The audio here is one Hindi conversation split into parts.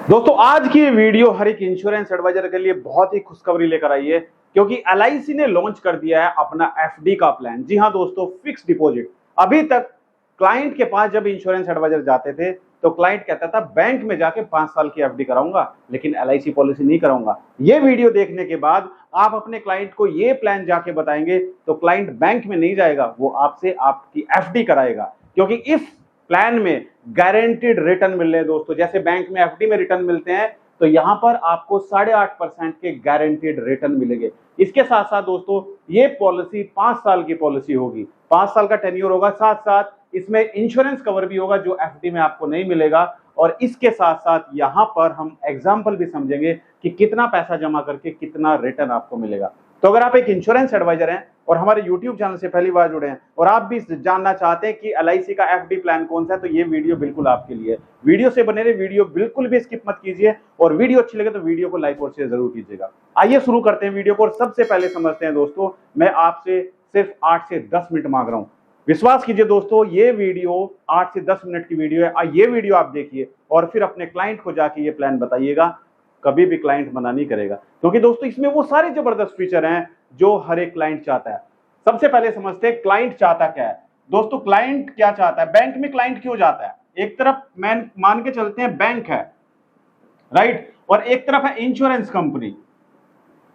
दोस्तों आज की ये वीडियो हर एक इंश्योरेंस एडवाइजर के लिए बहुत ही खुशखबरी लेकर आई है क्योंकि एलआईसी ने लॉन्च कर दिया है अपना एफडी का प्लान। जी हां दोस्तों, फिक्स डिपॉजिट। अभी तक क्लाइंट के पास जब इंश्योरेंस एडवाइजर जाते थे तो क्लाइंट कहता था बैंक में जाके 5 साल की एफडी कराऊंगा लेकिन एलआईसी पॉलिसी नहीं कराऊंगा। ये वीडियो देखने के बाद आप अपने क्लाइंट को ये प्लान जाके बताएंगे तो क्लाइंट बैंक में नहीं जाएगा, वो आपसे आपकी एफडी कराएगा क्योंकि इस प्लान में गारंटीड रिटर्न मिल रहे हैं। दोस्तों जैसे बैंक में एफडी में रिटर्न मिलते हैं तो यहां पर आपको 8.5% के गारंटीड रिटर्न मिलेंगे। इसके साथ साथ दोस्तों ये पॉलिसी 5 साल की पॉलिसी होगी, 5 साल का टेन्योर होगा, साथ साथ इसमें इंश्योरेंस कवर भी होगा जो एफडी में आपको नहीं मिलेगा। और इसके साथ साथ यहां पर हम एग्जाम्पल भी समझेंगे कि कितना पैसा जमा करके कितना रिटर्न आपको मिलेगा। तो अगर आप एक इंश्योरेंस एडवाइजर हैं और हमारे YouTube चैनल से पहली बार जुड़े हैं और आप भी जानना चाहते हैं कि एलआईसी का एफडी प्लान कौन सा है तो ये वीडियो बिल्कुल आपके लिए। वीडियो से बने रहे, वीडियो बिल्कुल भी स्किप मत कीजिए और वीडियो अच्छी लगे तो वीडियो को लाइक और शेयर जरूर कीजिएगा। आइए शुरू करते हैं वीडियो को और सबसे पहले समझते हैं दोस्तों, मैं आपसे सिर्फ 8 से 10 मिनट मांग रहा हूं। विश्वास कीजिए दोस्तों, ये वीडियो 8 से 10 मिनट की वीडियो है। ये वीडियो आप देखिए और फिर अपने क्लाइंट को जाके ये प्लान बताइएगा, कभी भी क्लाइंट मना नहीं करेगा क्योंकि दोस्तों इसमें वो सारे जबरदस्त फीचर हैं जो हर एक क्लाइंट चाहता है। सबसे पहले समझते हैं क्लाइंट चाहता क्या है। दोस्तों क्लाइंट क्या चाहता है, बैंक में क्लाइंट क्यों जाता है? एक तरफ मान के चलते हैं बैंक है, राइट, और एक तरफ है इंश्योरेंस कंपनी।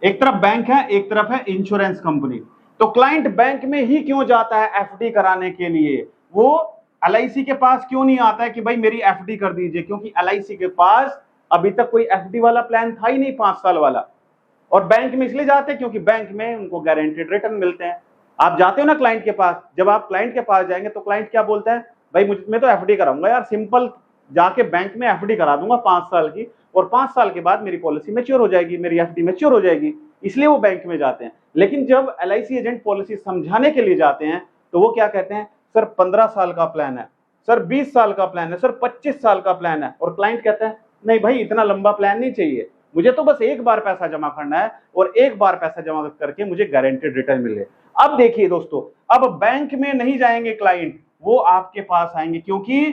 एक तरफ बैंक है, एक तरफ है इंश्योरेंस कंपनी। तो क्लाइंट बैंक में ही क्यों जाता है एफडी कराने के लिए? वो एलआईसी के पास क्यों नहीं आता है कि भाई मेरी एफडी कर दीजिए? क्योंकि एलआईसी के पास अभी तक कोई एफडी वाला प्लान था ही नहीं 5 साल वाला। और बैंक में इसलिए जाते हैं क्योंकि बैंक में उनको गारंटीड रिटर्न मिलते हैं। आप जाते हो ना क्लाइंट के पास, जब आप क्लाइंट के पास जाएंगे तो क्लाइंट क्या बोलता है, भाई मैं तो एफडी कराऊंगा यार, सिंपल जाके बैंक में एफडी करा दूंगा 5 साल की और 5 साल के बाद मेरी पॉलिसी मैच्योर हो जाएगी, मेरी एफडी मैच्योर हो जाएगी, इसलिए वो बैंक में जाते हैं। लेकिन जब एलआईसी एजेंट पॉलिसी समझाने के लिए जाते हैं तो वो क्या कहते हैं, सर 15 साल का प्लान है, सर 20 साल का प्लान है, सर 25 साल का प्लान है। और क्लाइंट कहता है नहीं भाई इतना लंबा प्लान नहीं चाहिए, मुझे तो बस एक बार पैसा जमा करना है और एक बार पैसा जमा करके मुझे गारंटीड रिटर्न मिले। अब देखिए दोस्तों, अब बैंक में नहीं जाएंगे क्लाइंट, वो आपके पास आएंगे क्योंकि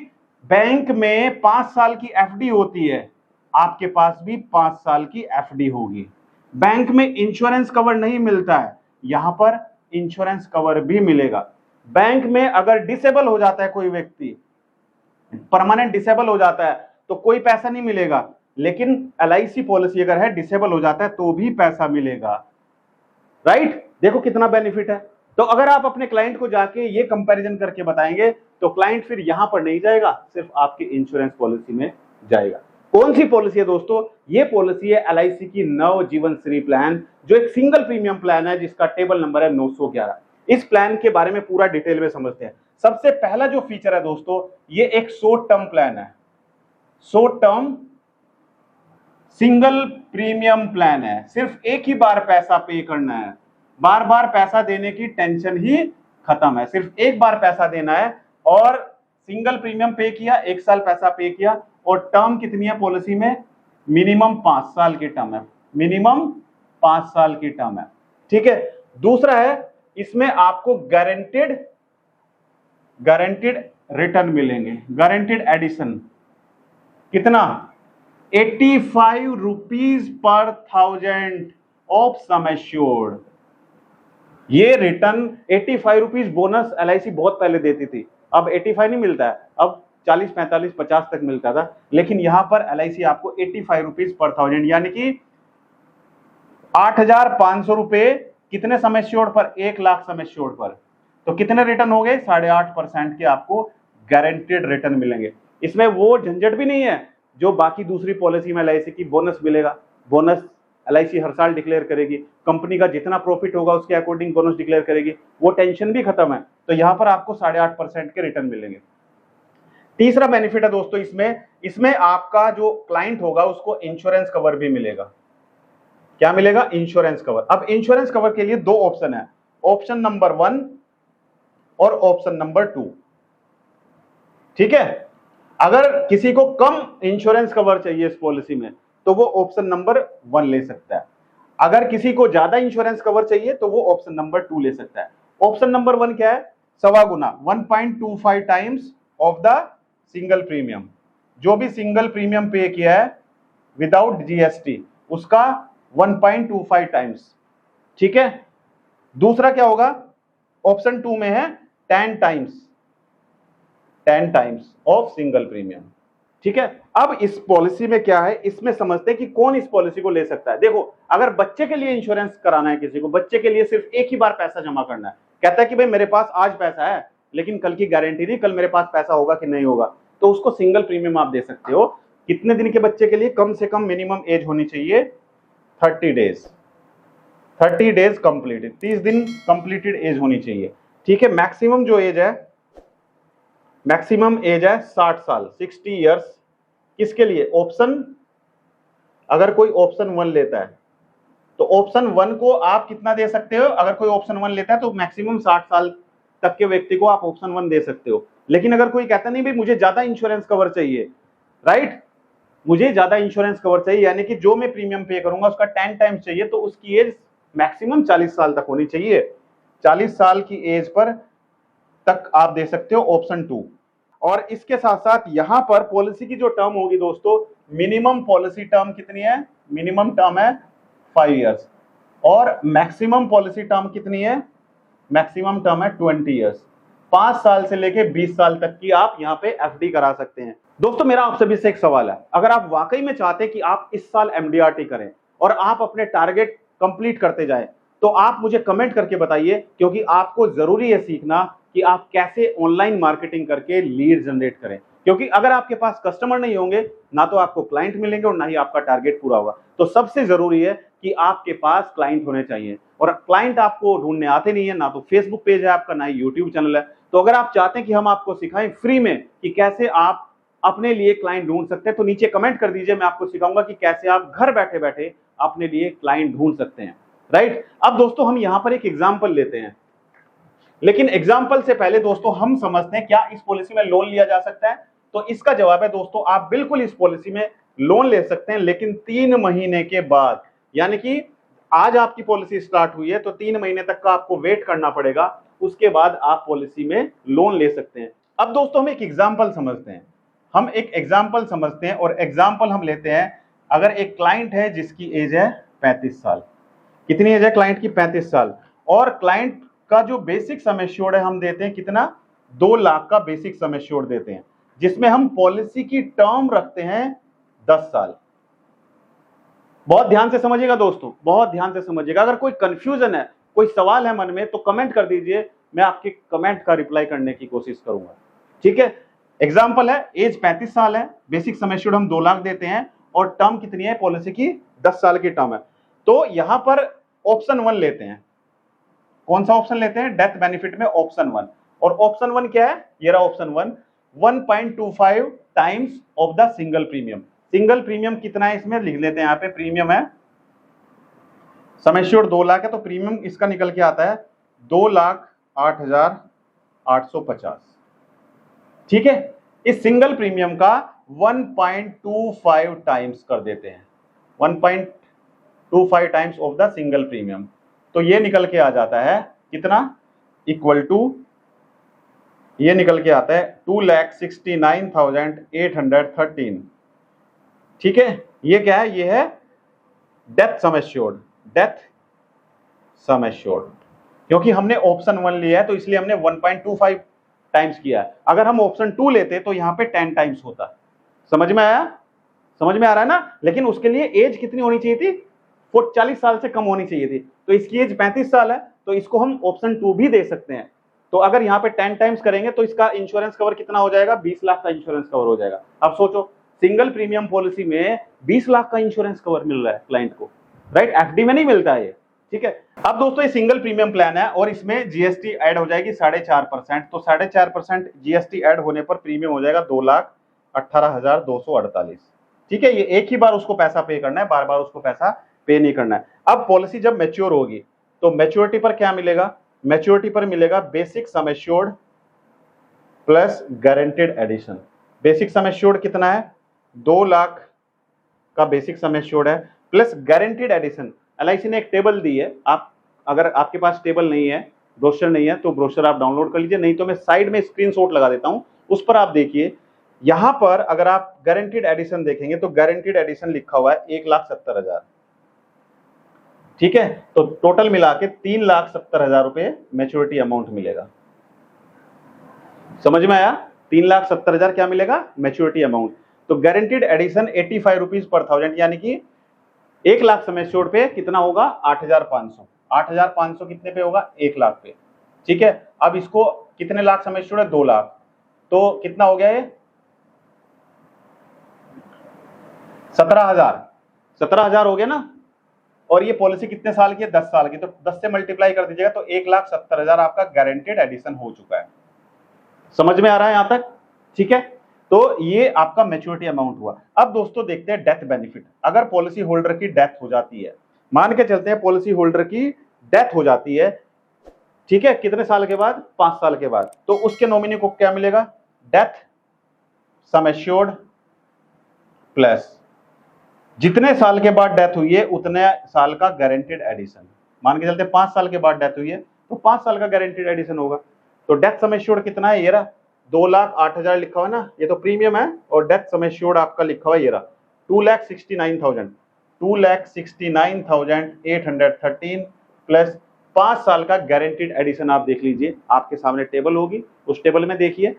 बैंक में 5 साल की एफडी होती है, आपके पास भी 5 साल की एफडी होगी। बैंक में इंश्योरेंस कवर नहीं मिलता है, यहां पर इंश्योरेंस कवर भी मिलेगा। बैंक में अगर डिसेबल हो जाता है कोई व्यक्ति, परमानेंट डिसेबल हो जाता है तो कोई पैसा नहीं मिलेगा, लेकिन एलआईसी पॉलिसी अगर है डिसेबल हो जाता है तो भी पैसा मिलेगा, राइट। देखो कितना बेनिफिट है। तो अगर आप अपने क्लाइंट को जाके ये कंपैरिजन करके बताएंगे तो क्लाइंट फिर यहां पर नहीं जाएगा, सिर्फ आपकी इंश्योरेंस पॉलिसी में जाएगा। कौन सी पॉलिसी है दोस्तों? ये पॉलिसी है एलआईसी की नव जीवन श्री प्लान, जो एक सिंगल प्रीमियम प्लान है जिसका टेबल नंबर है 911। इस प्लान के बारे में पूरा डिटेल में समझते हैं। सबसे पहला जो फीचर है दोस्तों, ये एक शॉर्ट टर्म प्लान है, short term single premium plan है। सिर्फ एक ही बार पैसा पे करना है, बार बार पैसा देने की टेंशन ही खत्म है। सिर्फ एक बार पैसा देना है और सिंगल प्रीमियम पे किया, 1 साल पैसा पे किया। और टर्म कितनी है पॉलिसी में? मिनिमम 5 साल की टर्म है, मिनिमम 5 साल की टर्म है, ठीक है। दूसरा है, इसमें आपको गारंटीड रिटर्न मिलेंगे, गारंटीड एडिशन। कितना? 85 रुपीज पर 1000 ऑफ सम एश्योर्ड। ये रिटर्न 85 रुपीज बोनस एलआईसी बहुत पहले देती थी, अब 85 नहीं मिलता है, अब 40, 45, 50 तक मिलता था। लेकिन यहां पर एलआईसी आपको 85 रुपीज पर 1000 यानी कि 8,500 रुपए कितने सम एश्योर्ड पर? 1 लाख सम एश्योर्ड पर। तो कितने रिटर्न हो गए? 8.5% के आपको गारंटीड रिटर्न मिलेंगे। इसमें वो झंझट भी नहीं है जो बाकी दूसरी पॉलिसी में एलआईसी की बोनस मिलेगा। बोनस एलआईसी हर साल डिक्लेयर करेगी, कंपनी का जितना प्रॉफिट होगा उसके अकॉर्डिंग बोनस डिक्लेयर करेगी, वो टेंशन भी खत्म है। तो यहां पर आपको 8.5% के रिटर्न मिलेंगे। तीसरा बेनिफिट है दोस्तों इसमें आपका जो क्लाइंट होगा उसको इंश्योरेंस कवर भी मिलेगा। क्या मिलेगा? Insurance cover. अब इंश्योरेंस कवर के लिए 2 ऑप्शन है, ऑप्शन नंबर 1 और ऑप्शन नंबर 2, ठीक है। अगर किसी को कम इंश्योरेंस कवर चाहिए इस पॉलिसी में तो वो ऑप्शन नंबर 1 ले सकता है। अगर किसी को ज्यादा इंश्योरेंस कवर चाहिए तो वो ऑप्शन नंबर 2 ले सकता है। ऑप्शन नंबर 1 क्या है? 1.25 गुना, 1.25 times of the single premium. जो भी सिंगल प्रीमियम पे किया है विदाउट जीएसटी उसका 1.25 टाइम्स। ठीक है, दूसरा क्या होगा, ऑप्शन 2 में है 10 टाइम्स ऑफ सिंगल प्रीमियम। ठीक है, अब इस पॉलिसी में क्या है, इसमें समझते हैं कि कौन इस पॉलिसी को ले सकता है। देखो, अगर बच्चे के लिए इंश्योरेंस कराना है किसी को, बच्चे के लिए सिर्फ एक ही बार पैसा जमा करना है, कहता है कि भाई मेरे पास आज पैसा है लेकिन कल की गारंटी नहीं, कल मेरे पास पैसा होगा कि नहीं होगा, तो उसको सिंगल प्रीमियम आप दे सकते हो। कितने दिन के बच्चे के लिए, कम से कम मिनिमम एज होनी चाहिए 30 डेज कंप्लीटेड, 30 दिन कंप्लीटेड एज होनी चाहिए। ठीक है, मैक्सिमम जो एज है, मैक्सिमम एज है 60 साल, 60 ईयर्स। किसके लिए, ऑप्शन, अगर कोई ऑप्शन 1 लेता है तो ऑप्शन 1 को आप कितना दे सकते हो, अगर कोई ऑप्शन 1 लेता है तो मैक्सिमम 60 साल तक के व्यक्ति को आप ऑप्शन 1 दे सकते हो। लेकिन अगर कोई कहता नहीं भाई मुझे ज्यादा इंश्योरेंस कवर चाहिए, राइट, मुझे ज्यादा इंश्योरेंस कवर चाहिए, यानी कि जो मैं प्रीमियम पे करूंगा उसका 10 टाइम्स चाहिए, तो उसकी एज मैक्सिमम 40 साल तक होनी चाहिए। 40 साल की एज पर तक आप दे सकते हो ऑप्शन 2। और इसके साथ साथ यहां पर पॉलिसी की जो टर्म होगी दोस्तों, मिनिमम पॉलिसी टर्म कितनी है, मिनिमम टर्म है 5 इयर्स, और मैक्सिमम पॉलिसी टर्म कितनी है, मैक्सिमम टर्म है 20 इयर्स। 5 साल से लेके 20 साल तक की आप यहां पे एफडी करा सकते हैं। दोस्तों मेरा आप सभी से एक सवाल है, अगर आप वाकई में चाहते हैं कि आप इस साल एमडीआरटी करें और आप अपने टारगेट कंप्लीट करते जाएं, तो आप मुझे कमेंट करके बताइए, क्योंकि आपको जरूरी है सीखना कि आप कैसे ऑनलाइन मार्केटिंग करके लीड जनरेट करें। क्योंकि अगर आपके पास कस्टमर नहीं होंगे, ना तो आपको क्लाइंट मिलेंगे और ना ही आपका टारगेट पूरा होगा। तो सबसे जरूरी है कि आपके पास क्लाइंट होने चाहिए, और क्लाइंट आपको ढूंढने आते नहीं है, ना तो फेसबुक पेज है आपका, ना ही यूट्यूब चैनल है। तो अगर आप चाहते हैं कि हम आपको सिखाएं फ्री में कि कैसे आप अपने लिए क्लाइंट ढूंढ सकते हैं, तो नीचे कमेंट कर दीजिए, मैं आपको सिखाऊंगा कि कैसे आप घर बैठे बैठे अपने लिए क्लाइंट ढूंढ सकते हैं, राइट। अब दोस्तों हम यहां पर एक एग्जांपल लेते हैं, लेकिन एग्जांपल से पहले दोस्तों हम समझते हैं क्या इस पॉलिसी में लोन लिया जा सकता है। तो इसका जवाब है दोस्तों, आप बिल्कुल इस पॉलिसी में लोन ले सकते हैं, लेकिन 3 महीने के बाद। यानी कि आज आपकी पॉलिसी स्टार्ट हुई है तो 3 महीने तक का आपको वेट करना पड़ेगा, उसके बाद आप पॉलिसी में लोन ले सकते हैं। अब दोस्तों हम एक एग्जाम्पल समझते हैं, और एग्जाम्पल हम लेते हैं, अगर एक क्लाइंट है जिसकी एज है 35 साल। कितनी एज है क्लाइंट की, 35 साल, और क्लाइंट का जो बेसिक सम एश्योर्ड है हम देते हैं कितना, 2 लाख का बेसिक सम एश्योर्ड देते हैं, जिसमें हम पॉलिसी की टर्म रखते हैं 10 साल। बहुत ध्यान से समझिएगा दोस्तों, बहुत ध्यान से समझिएगा। अगर कोई कंफ्यूजन है, कोई सवाल है मन में, तो कमेंट कर दीजिए, मैं आपके कमेंट का रिप्लाई करने की कोशिश करूंगा। ठीक है, एग्जाम्पल है, एज 35 साल है, बेसिक सम एश्योर्ड हम 2 लाख देते हैं, और टर्म कितनी है पॉलिसी की, 10 साल की टर्म है। तो यहां पर ऑप्शन 1 लेते हैं। कौन सा ऑप्शन लेते हैं, डेथ बेनिफिट में ऑप्शन 1। और ऑप्शन 1 क्या है, ये रहा option 1, 1.25 times of the single premium. Single premium कितना है इसमें लिख लेते हैं, यहां पे प्रीमियम है, सम एश्योर्ड 2 लाख है, तो प्रीमियम इसका निकल के आता है 2,08,850। ठीक है, इस सिंगल प्रीमियम का 1.25 टाइम्स कर देते हैं, 1.25 times of the single premium, तो ये निकल के आ जाता है कितना, इक्वल टू, ये निकल के आता है 2,69,813। ठीक है, ये क्या है, ये है death sum assured, death sum assured. क्योंकि हमने ऑप्शन 1 लिया है तो इसलिए हमने 1.25 टाइम्स किया है। अगर हम ऑप्शन 2 लेते तो यहां पे 10 टाइम्स होता। समझ में आया, समझ में आ रहा है ना। लेकिन उसके लिए एज कितनी होनी चाहिए थी, 40 साल से कम होनी चाहिए थी, तो इसकी एज 35 साल है, तो इसको हम ऑप्शन 2 भी दे सकते हैं। तो अगर यहाँ पे 10 टाइम्स करेंगे तो इसका इंश्योरेंस कवर कितना हो जाएगा, 20 लाख का इंश्योरेंस कवर हो जाएगा। अब सोचो, सिंगल प्रीमियम पॉलिसी में 20 लाख का इंश्योरेंस कवर मिल रहा है क्लाइंट को, राइट, एफडी में नहीं मिलता है ये। ठीक है, अब दोस्तों ये सिंगल प्रीमियम प्लान है और इसमें जीएसटी ऐड हो जाएगी 4.5%, तो 4.5% जीएसटी ऐड होने पर प्रीमियम हो जाएगा 2,18,248। ठीक है, ये एक ही बार उसको पैसा पे करना है, बार बार उसको पैसा पे नहीं करना है। अब पॉलिसी जब मैच्योर होगी तो मैच्योरिटी पर क्या मिलेगा, मैच्योरिटी पर मिलेगा basic sum assured plus guaranteed addition. Basic sum assured कितना है, 2 लाख का बेसिक सम एश्योर्ड है, प्लस गारंटेड एडिशन। एलआईसी ने एक टेबल दी है, आप अगर आपके पास टेबल नहीं है, ब्रोशर नहीं है, तो ब्रोशर आप डाउनलोड कर लीजिए, नहीं तो मैं साइड में स्क्रीनशॉट लगा देता हूं, उस पर आप देखिए यहां पर अगर आप गारंटीड एडिशन देखेंगे तो गारंटीड एडिशन लिखा हुआ है 1,70,000, ठीक है। तो टोटल मिला के 3,70,000 रुपए मैच्योरिटी अमाउंट मिलेगा। समझ में आया? 3,70,000 क्या मिलेगा? Maturity amount. तो guaranteed addition 85 rupees per thousand, यानी कि 1 लाख सम एश्योर्ड पे कितना होगा? 8,500। 8,500 कितने पे होगा? 1 लाख पे, ठीक है। अब इसको कितने लाख सम एश्योर्ड है? 2 लाख। तो कितना हो गया ये? 17,000। 17,000 हो गया ना। और ये पॉलिसी कितने साल की है? 10 साल की। तो 10 से मल्टीप्लाई कर दीजिएगा तो 1,70,000 आपका गारंटेड एडिशन हो चुका है। समझ में आ रहा है यहां तक? ठीक है। तो ये आपका मैच्योरिटी अमाउंट हुआ। अब दोस्तों देखते हैं डेथ बेनिफिट। अगर पॉलिसी होल्डर की डेथ हो जाती है, मान के चलते हैं पॉलिसी होल्डर की डेथ हो जाती है, ठीक है, कितने साल के बाद? 5 साल के बाद, तो उसके नॉमिनी को क्या मिलेगा? डेथ सम एश्योर्ड प्लस जितने साल के बाद डेथ हुई है उतने साल का गारंटेड एडिशन। मान के चलते 5 साल के बाद डेथ हुई है तो 5 साल का गारंटेड एडिशन होगा। तो डेथ सम एश्योर्ड कितना है? ये रहा 2,08,000 लिखा हुआ ना, ये तो प्रीमियम है, और डेथ सम एश्योर्ड आपका लिखा हुआ ये रहा 2,69,000, 2,69,813 प्लस 5 साल का गारंटेड एडिशन। आप देख लीजिए, आपके सामने टेबल होगी, उस टेबल में देखिए,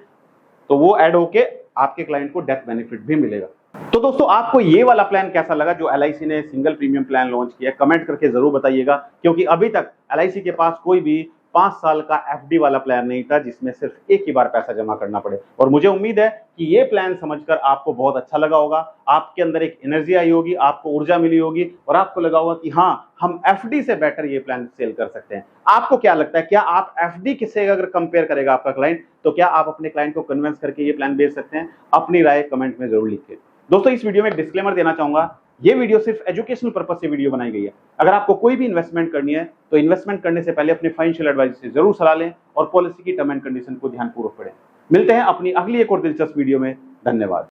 तो वो ऐड होके आपके क्लाइंट को डेथ बेनिफिट भी मिलेगा। तो दोस्तों आपको ये वाला प्लान कैसा लगा जो एलआईसी ने सिंगल प्रीमियम प्लान लॉन्च किया? कमेंट करके जरूर बताइएगा, क्योंकि अभी तक एलआईसी के पास कोई भी 5 साल का एफडी वाला प्लान नहीं था जिसमें सिर्फ एक ही बार पैसा जमा करना पड़े। और मुझे उम्मीद है कि ये प्लान समझकर आपको बहुत अच्छा लगा होगा, आपके अंदर एक एनर्जी आई होगी, आपको ऊर्जा मिली होगी, और आपको लगा होगा कि हाँ, हम एफडी से बेटर ये प्लान सेल कर सकते हैं। आपको क्या लगता है, क्या आप एफडी से अगर कंपेयर करेगा आपका क्लाइंट, तो क्या आप अपने क्लाइंट को कन्विंस करके ये प्लान बेच सकते हैं? अपनी राय कमेंट में जरूर लिखिए। दोस्तों इस वीडियो में एक डिस्क्लेमर देना चाहूंगा, ये वीडियो सिर्फ एजुकेशनल पर्पस से वीडियो बनाई गई है। अगर आपको कोई भी इन्वेस्टमेंट करनी है तो इन्वेस्टमेंट करने से पहले अपने फाइनेंशियल एडवाइजर से जरूर सलाह लें और पॉलिसी की टर्म एंड कंडीशन को ध्यानपूर्वक पढ़ें। मिलते हैं अपनी अगली एक और दिलचस्प वीडियो में। धन्यवाद।